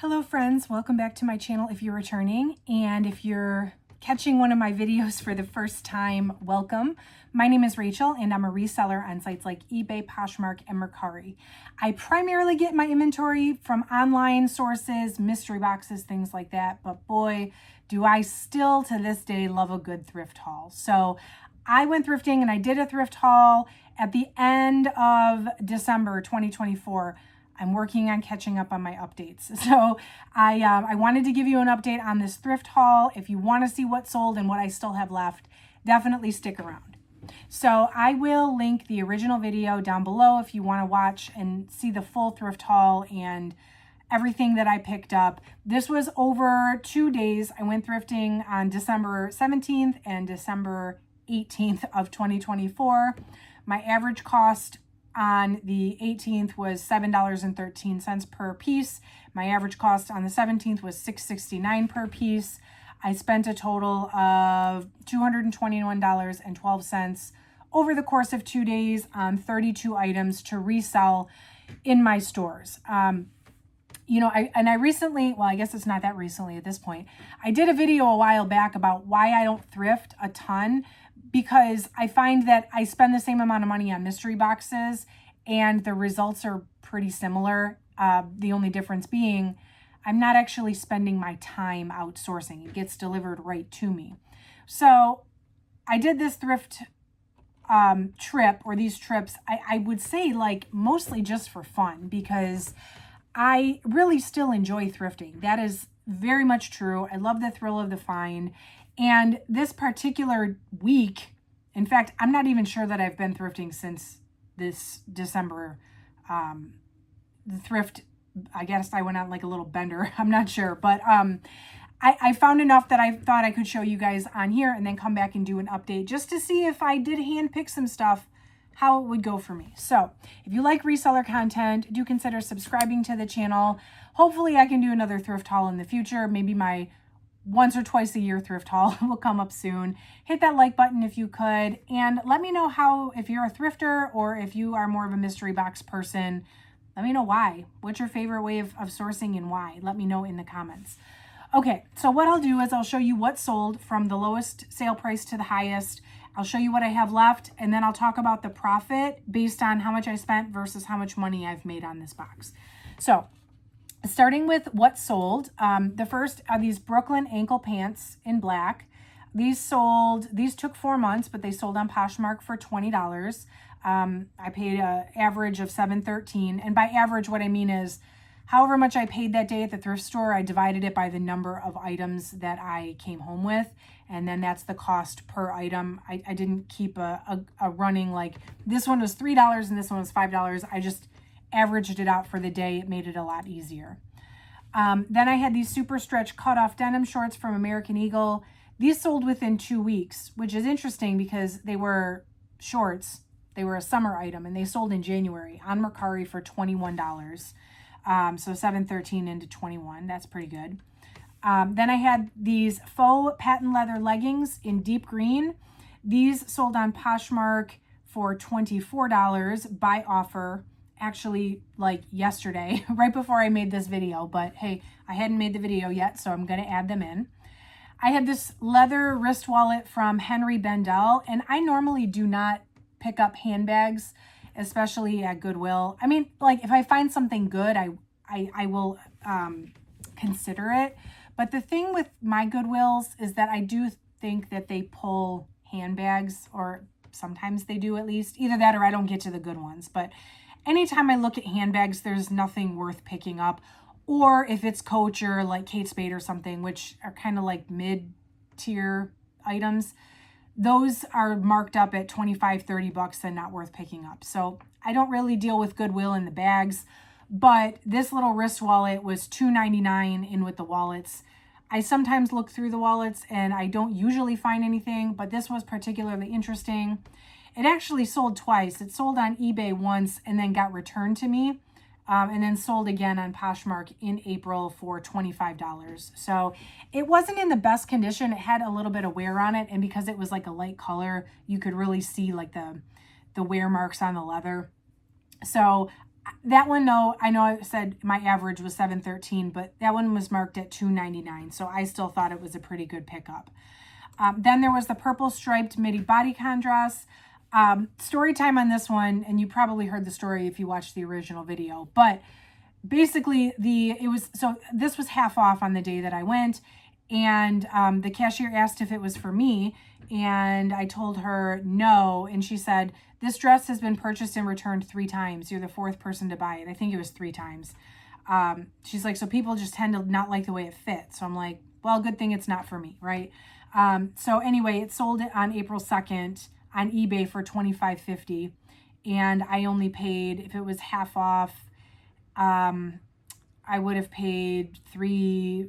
Hello friends, welcome back to my channel if you're returning, and if you're catching one of my videos for the first time, welcome. My name is Rachel and I'm a reseller on sites like eBay, Poshmark, and Mercari. I primarily get my inventory from online sources, mystery boxes, things like that, but boy, do I still to this day love a good thrift haul. So I went thrifting and I did a thrift haul at the end of December 2024. I'm working on catching up on my updates. So I wanted to give you an update on this thrift haul. If you want to see what sold and what I still have left, definitely stick around. So I will link the original video down below if you want to watch and see the full thrift haul and everything that I picked up. This was over 2 days. I went thrifting on December 17th and December 18th of 2024. My average cost on the 18th was $7.13 per piece. My average cost on the 17th was $6.69 per piece. I spent a total of $221.12 over the course of 2 days on 32 items to resell in my stores. I recently, well, I guess it's not that recently at this point, I did a video a while back about why I don't thrift a ton, because I find that I spend the same amount of money on mystery boxes and the results are pretty similar. The only difference being I'm not actually spending my time outsourcing. It gets delivered right to me. So I did this thrift trip, or these trips, I would say like mostly just for fun, because I really still enjoy thrifting. That is very much true. I love the thrill of the find. And this particular week, in fact, I'm not even sure that I've been thrifting since this December. The thrift, I guess I went on like a little bender. I'm not sure. But I found enough that I thought I could show you guys on here and then come back and do an update just to see if I did hand pick some stuff, how it would go for me. So if you like reseller content, do consider subscribing to the channel. Hopefully I can do another thrift haul in the future. Maybe my once or twice a year thrift haul will come up soon. Hit that like button if you could, and let me know how, if you're a thrifter or if you are more of a mystery box person, let me know why. What's your favorite way of sourcing and why? Let me know in the comments. Okay, so what I'll do is I'll show you what sold from the lowest sale price to the highest. I'll show you what I have left, and then I'll talk about the profit based on how much I spent versus how much money I've made on this box. So starting with what sold, the first are these Brooklyn ankle pants in black. These took 4 months, but they sold on Poshmark for $20. I paid an average of $7.13. And by average, what I mean is however much I paid that day at the thrift store, I divided it by the number of items that I came home with. And then that's the cost per item. I didn't keep a running like this one was $3 and this one was $5. I just averaged it out for the day. It made it a lot easier. Then I had these super stretch cutoff denim shorts from American Eagle. These sold within 2 weeks, which is interesting because they were shorts. They were a summer item and they sold in January on Mercari for $21. So $7.13 into $21. That's pretty good. Then I had these faux patent leather leggings in deep green. These sold on Poshmark for $24 by offer. Actually, like yesterday, right before I made this video, but hey, I hadn't made the video yet, so I'm going to add them in. I had this leather wrist wallet from Henry Bendel, and I normally do not pick up handbags, especially at Goodwill. I mean, like if I find something good, I will consider it. But the thing with my Goodwills is that I do think that they pull handbags, or sometimes they do at least. Either that or I don't get to the good ones, but anytime I look at handbags, there's nothing worth picking up. Or if it's Coach or like Kate Spade or something, which are kind of like mid-tier items, those are marked up at $25-30 and not worth picking up. So I don't really deal with Goodwill in the bags, but this little wrist wallet was $2.99 in with the wallets. I sometimes look through the wallets and I don't usually find anything, but this was particularly interesting. It actually sold twice. It sold on eBay once and then got returned to me, and then sold again on Poshmark in April for $25. So it wasn't in the best condition. It had a little bit of wear on it, and because it was like a light color, you could really see like the wear marks on the leather. So That one, no, I know I said my average was $7.13, but that one was marked at $2.99, so I still thought it was a pretty good pickup. Then there was the purple striped midi bodycon dress. Story time on this one, and you probably heard the story if you watched the original video, but basically this was half off on the day that I went, and the cashier asked if it was for me, and I told her no, and she said, this dress has been purchased and returned 3 times. You're the 4th person to buy it. I think it was 3 times. She's like, so people just tend to not like the way it fits. So I'm like, well, good thing it's not for me, right? So anyway, it sold it on April 2nd on eBay for $25.50, and I only paid, if it was half off, I would have paid three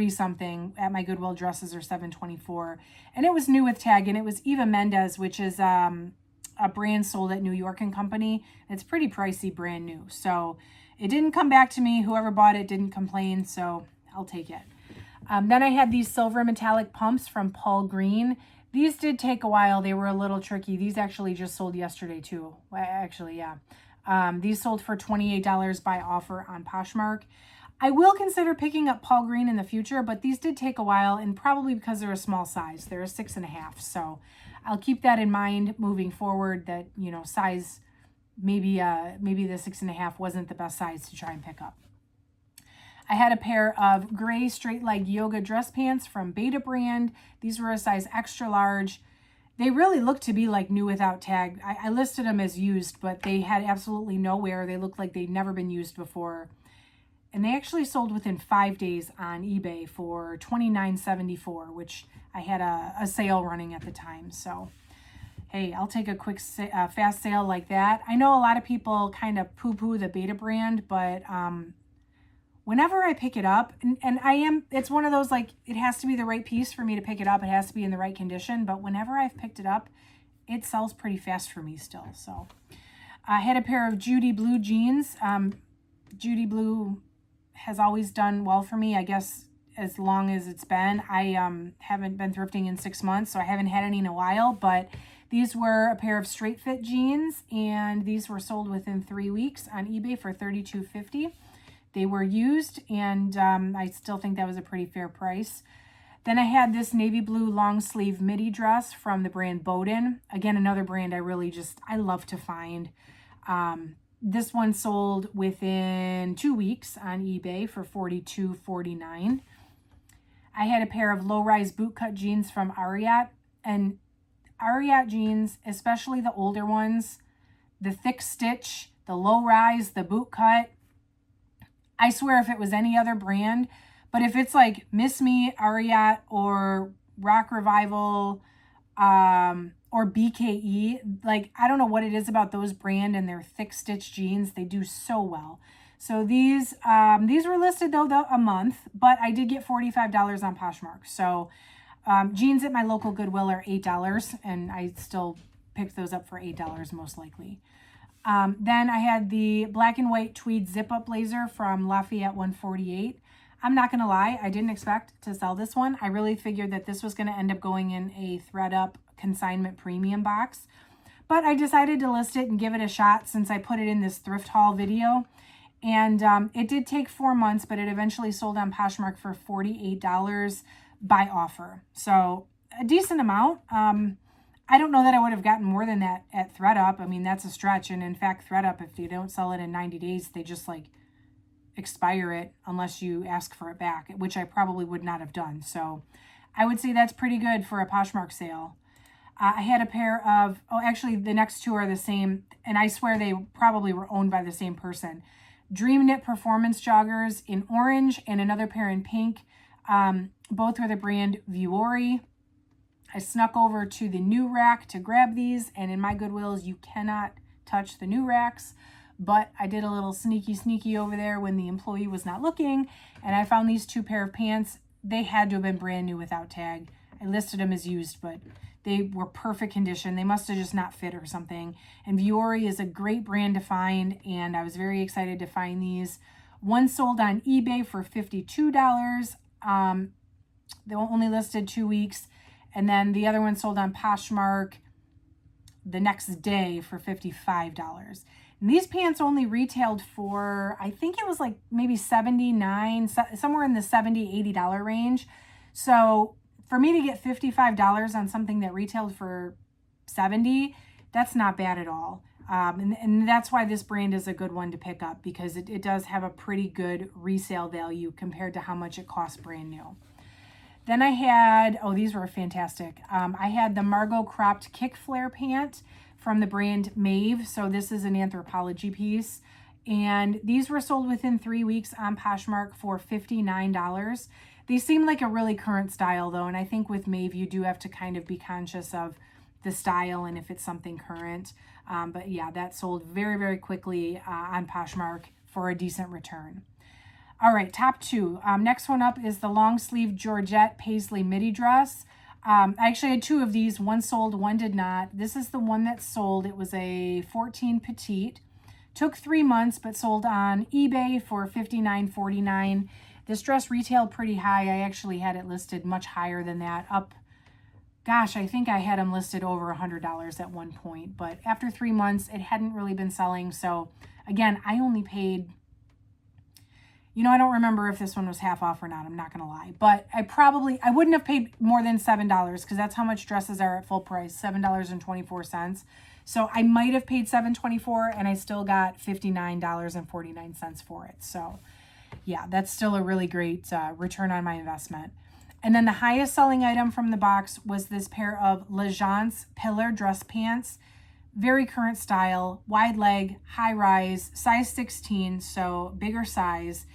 something. At my Goodwill dresses are $7.24, and it was new with tag, and it was Eva Mendes, which is a brand sold at New York and Company. It's pretty pricey, brand new. So it didn't come back to me. Whoever bought it didn't complain, so I'll take it. Then I had these silver metallic pumps from Paul Green. These did take a while. They were a little tricky. These actually just sold yesterday too. Actually, yeah. These sold for $28 by offer on Poshmark. I will consider picking up Paul Green in the future, but these did take a while, and probably because they're a small size. They're a 6.5. So I'll keep that in mind moving forward, that, you know, size, maybe the 6.5 wasn't the best size to try and pick up. I had a pair of gray straight leg yoga dress pants from Beta brand. These were a size extra large. They really looked to be like new without tag. I listed them as used, but they had absolutely no wear. They looked like they'd never been used before. And they actually sold within 5 days on eBay for $29.74, which I had a sale running at the time. So, hey, I'll take a quick fast sale like that. I know a lot of people kind of poo-poo the Beta brand, but whenever I pick it up, and it's one of those, like, it has to be the right piece for me to pick it up. It has to be in the right condition. But whenever I've picked it up, it sells pretty fast for me still. So I had a pair of Judy Blue jeans. Judy Blue has always done well for me, I guess, as long as it's been. I haven't been thrifting in 6 months, so I haven't had any in a while. But these were a pair of straight fit jeans, and these were sold within 3 weeks on eBay for $32.50. They were used, and I still think that was a pretty fair price. Then I had this navy blue long sleeve midi dress from the brand Bowden. Again, another brand I love to find. This one sold within 2 weeks on eBay for $42.49. I had a pair of low-rise bootcut jeans from Ariat. And Ariat jeans, especially the older ones, the thick stitch, the low-rise, the bootcut, I swear if it was any other brand, but if it's like Miss Me, Ariat, or Rock Revival, or BKE, like, I don't know what it is about those brand and their thick stitch jeans. They do so well. So these were listed though a month, but I did get $45 on Poshmark. So jeans at my local Goodwill are $8, and I still picked those up for $8 most likely. Then I had the black and white tweed zip-up blazer from Lafayette 148. I'm not going to lie, I didn't expect to sell this one. I really figured that this was going to end up going in a ThredUp consignment premium box. But I decided to list it and give it a shot since I put it in this thrift haul video. And it did take 4 months, but it eventually sold on Poshmark for $48 by offer. So a decent amount. I don't know that I would have gotten more than that at ThredUp. I mean, that's a stretch. And in fact, ThredUp, if you don't sell it in 90 days, they just like expire it unless you ask for it back, which I probably would not have done. So I would say that's pretty good for a Poshmark sale. I had a pair of, actually the next two are the same, and I swear they probably were owned by the same person. Dream Knit Performance Joggers in orange and another pair in pink. Both are the brand Vuori. I snuck over to the new rack to grab these, and in my Goodwills, you cannot touch the new racks, but I did a little sneaky over there when the employee was not looking, and I found these 2 pair of pants. They had to have been brand new without tag. I listed them as used, but they were perfect condition. They must have just not fit or something. And Vuori is a great brand to find, and I was very excited to find these. One sold on eBay for $52. They were only listed 2 weeks. And then the other one sold on Poshmark the next day for $55. And these pants only retailed for, I think it was like maybe $79, somewhere in the $70, $80 range. So for me to get $55 on something that retailed for $70, that's not bad at all. And that's why this brand is a good one to pick up, because it does have a pretty good resale value compared to how much it costs brand new. Then I had, oh, these were fantastic. I had the Margot cropped kick flare pant from the brand Maeve. So this is an Anthropologie piece. And these were sold within 3 weeks on Poshmark for $59. They seem like a really current style though. And I think with Maeve, you do have to kind of be conscious of the style and if it's something current. But yeah, that sold very, very quickly on Poshmark for a decent return. All right, top two. Next one up is the long sleeve Georgette Paisley midi dress. I actually had two of these. One sold, one did not. This is the one that sold. It was a 14 petite. Took 3 months, but sold on eBay for $59.49. This dress retailed pretty high. I actually had it listed much higher than that. Up, gosh, I think I had them listed over $100 at one point. But after 3 months, it hadn't really been selling. So again, I only paid, I don't remember if this one was half off or not. I'm not going to lie. But I wouldn't have paid more than $7 because that's how much dresses are at full price, $7.24. So I might have paid $7.24 and I still got $59.49 for it. So yeah, that's still a really great return on my investment. And then the highest selling item from the box was this pair of L'Agence Pillar dress pants. Very current style, wide leg, high rise, size 16, so bigger size.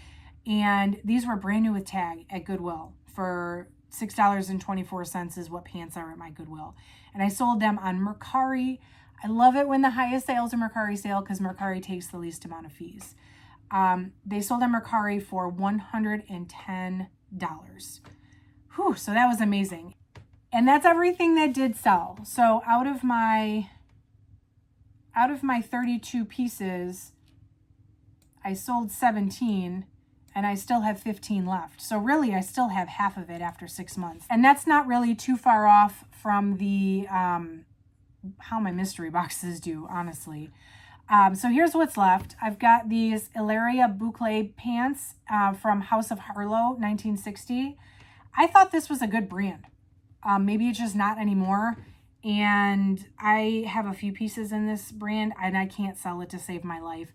And these were brand new with tag at Goodwill for $6.24 is what pants are at my Goodwill. And I sold them on Mercari. I love it when the highest sales are Mercari sale because Mercari takes the least amount of fees. They sold on Mercari for $110. Whew, so that was amazing. And that's everything that did sell. So out of my 32 pieces, I sold 17 and I still have 15 left. So really, I still have half of it after 6 months. And that's not really too far off from the how my mystery boxes do, honestly. So here's what's left. I've got these Ilaria Boucle pants from House of Harlow, 1960. I thought this was a good brand. Maybe it's just not anymore. And I have a few pieces in this brand and I can't sell it to save my life.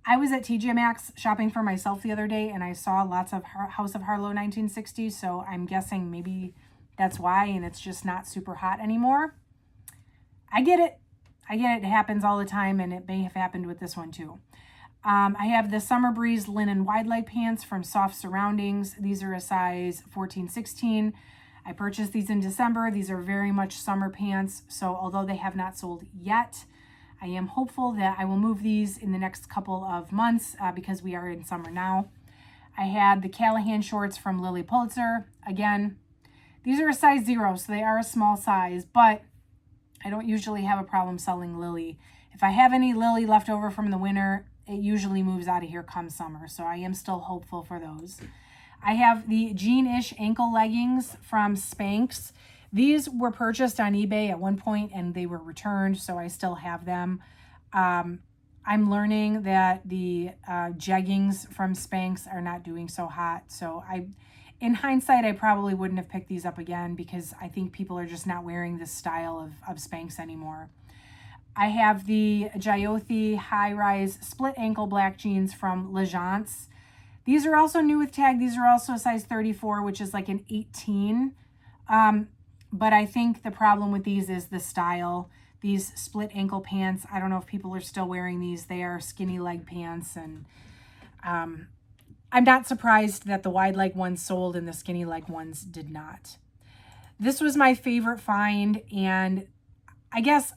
I was at TJ Maxx shopping for myself the other day and I saw lots of House of Harlow 1960. So I'm guessing maybe that's why, and it's just not super hot anymore. I get it. It happens all the time, and it may have happened with this one too. I have the Summer Breeze linen wide leg pants from Soft Surroundings. These are a size 14-16. I purchased these in December. These are very much summer pants. So although they have not sold yet, I am hopeful that I will move these in the next couple of months because we are in summer now. I had the Callahan shorts from Lily Pulitzer. Again, these are a size 0, so they are a small size, but I don't usually have a problem selling Lily. If I have any Lily left over from the winter, it usually moves out of here come summer. So I am still hopeful for those. I have the jean-ish ankle leggings from Spanx. These were purchased on eBay at one point and they were returned, so I still have them. I'm learning that the jeggings from Spanx are not doing so hot. So in hindsight, I probably wouldn't have picked these up again because I think people are just not wearing this style of Spanx anymore. I have the Giothi high-rise split ankle black jeans from L'Agence. These are also new with tag. These are also a size 34, which is like an 18. But I think the problem with these is the style. These split ankle pants, I don't know if people are still wearing these. They are skinny leg pants, and I'm not surprised that the wide leg ones sold and the skinny leg ones did not. This was my favorite find, and I guess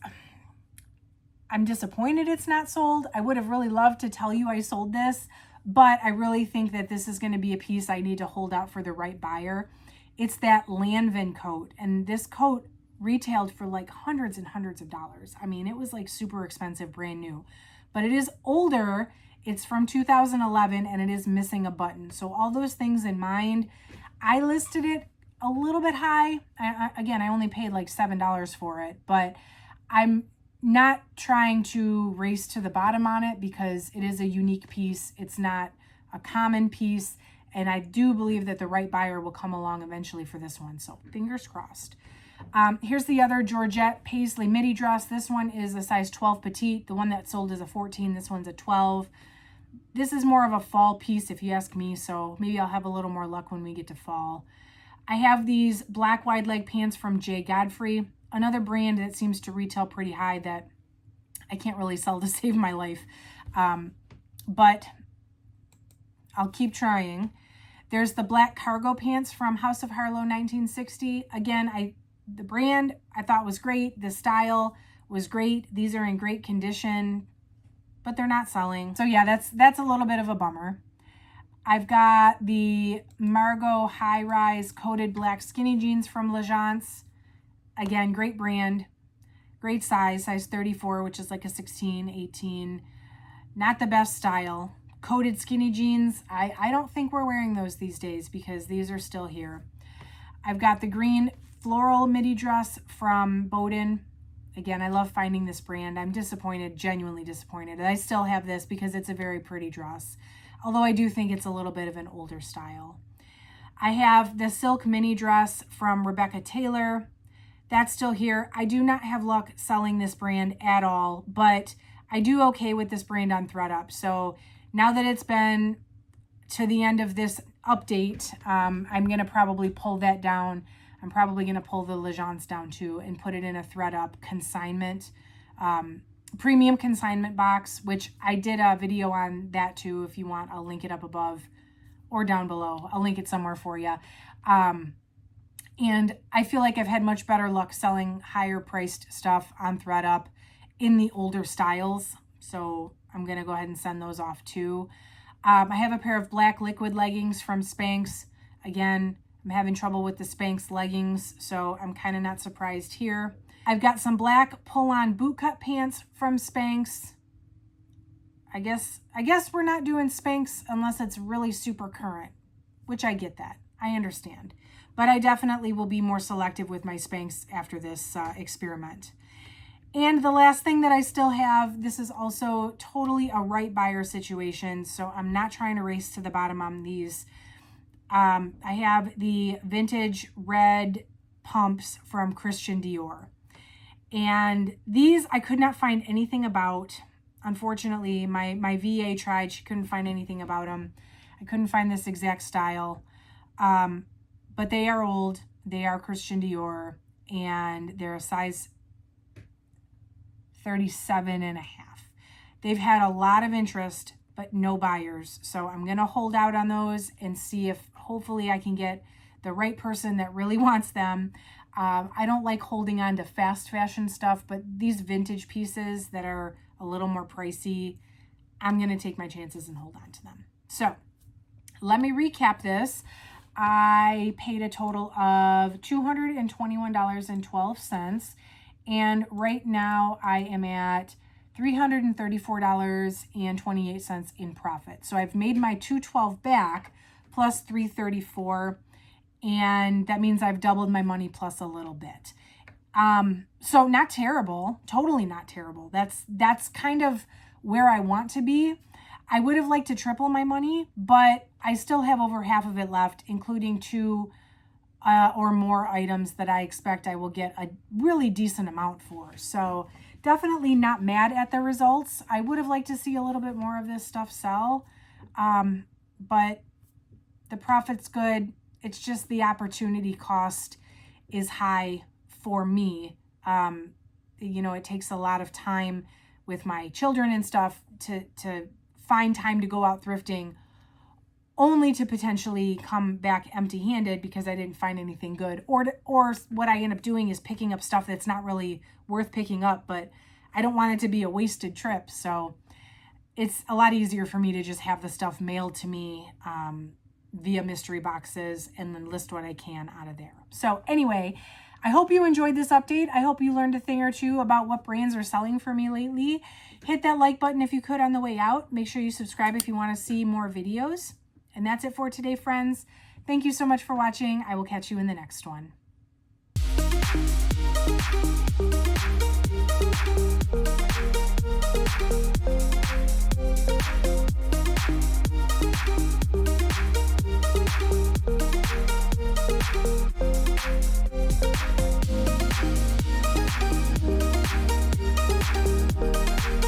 I'm disappointed it's not sold. I would have really loved to tell you I sold this, but I really think that this is going to be a piece I need to hold out for the right buyer. It's that Lanvin coat, and this coat retailed for like hundreds and hundreds of dollars. I mean, it was like super expensive, brand new, but it is older. It's from 2011 and it is missing a button. So all those things in mind, I listed it a little bit high. Again, I only paid like $7 for it, but I'm Not trying to race to the bottom on it because it is a unique piece. It's not a common piece. And I do believe that the right buyer will come along eventually for this one. So fingers crossed. Here's the other Georgette Paisley midi dress. This one is a size 12 petite. The one that sold is a 14. This one's a 12. This is more of a fall piece if you ask me. So maybe I'll have a little more luck when we get to fall. I have these black wide leg pants from J. Godfrey. Another brand that seems to retail pretty high that I can't really sell to save my life. But I'll keep trying. There's the black cargo pants from House of Harlow 1960. Again, the brand I thought was great. The style was great. These are in great condition, but they're not selling. So yeah, that's a little bit of a bummer. I've got the Margot High Rise coated black skinny jeans from L'Agence. Again, great brand, great size 34, which is like a 16, 18. Not the best style. Coated skinny jeans, I don't think we're wearing those these days because these are still here. I've got the green floral midi dress from Bowden. Again, I love finding this brand. I'm disappointed, genuinely disappointed. I still have this because it's a very pretty dress, although I do think it's a little bit of an older style. I have the silk mini dress from Rebecca Taylor. That's still here. I do not have luck selling this brand at all, but I do okay with this brand on ThreadUp. So now that it's been to the end of this update, I'm going to probably pull that down. I'm probably going to pull the L'Agence down too and put it in a ThreadUp consignment, premium consignment box, which I did a video on that too. If you want, I'll link it up above or down below. I'll link it somewhere for you. And I feel like I've had much better luck selling higher priced stuff on ThreadUp in the older styles. So I'm going to go ahead and send those off too. I have a pair of black liquid leggings from Spanx. Again, I'm having trouble with the Spanx leggings, so I'm kind of not surprised here. I've got some black pull-on bootcut pants from Spanx. I guess we're not doing Spanx unless it's really super current, which I get that. I understand. But I definitely will be more selective with my Spanx after this experiment. And the last thing that I still have, this is also totally a right buyer situation, so I'm not trying to race to the bottom on these. I have the vintage red pumps from Christian Dior. And these I could not find anything about. Unfortunately, my VA tried. She couldn't find anything about them. I couldn't find this exact style. But they are old. They are Christian Dior. And they're a size 37 and a half. They've had a lot of interest, but no buyers. So I'm going to hold out on those and see if hopefully I can get the right person that really wants them. I don't like holding on to fast fashion stuff, but these vintage pieces that are a little more pricey, I'm going to take my chances and hold on to them. So let me recap this. I paid a total of $221.12. And right now I am at $334.28 in profit. So I've made my $212 back plus $334, and that means I've doubled my money plus a little bit. So not terrible, totally not terrible. That's kind of where I want to be. I would have liked to triple my money, but I still have over half of it left, including two or more items that I expect I will get a really decent amount for. So definitely not mad at the results. I would have liked to see a little bit more of this stuff sell, but the profit's good. It's just the opportunity cost is high for me. You know, it takes a lot of time with my children and stuff to find time to go out thrifting, only to potentially come back empty-handed because I didn't find anything good. Or what I end up doing is picking up stuff that's not really worth picking up, but I don't want it to be a wasted trip. So it's a lot easier for me to just have the stuff mailed to me via mystery boxes and then list what I can out of there. So anyway, I hope you enjoyed this update. I hope you learned a thing or two about what brands are selling for me lately. Hit that like button if you could on the way out. Make sure you subscribe if you want to see more videos. And that's it for today, friends. Thank you so much for watching. I will catch you in the next one.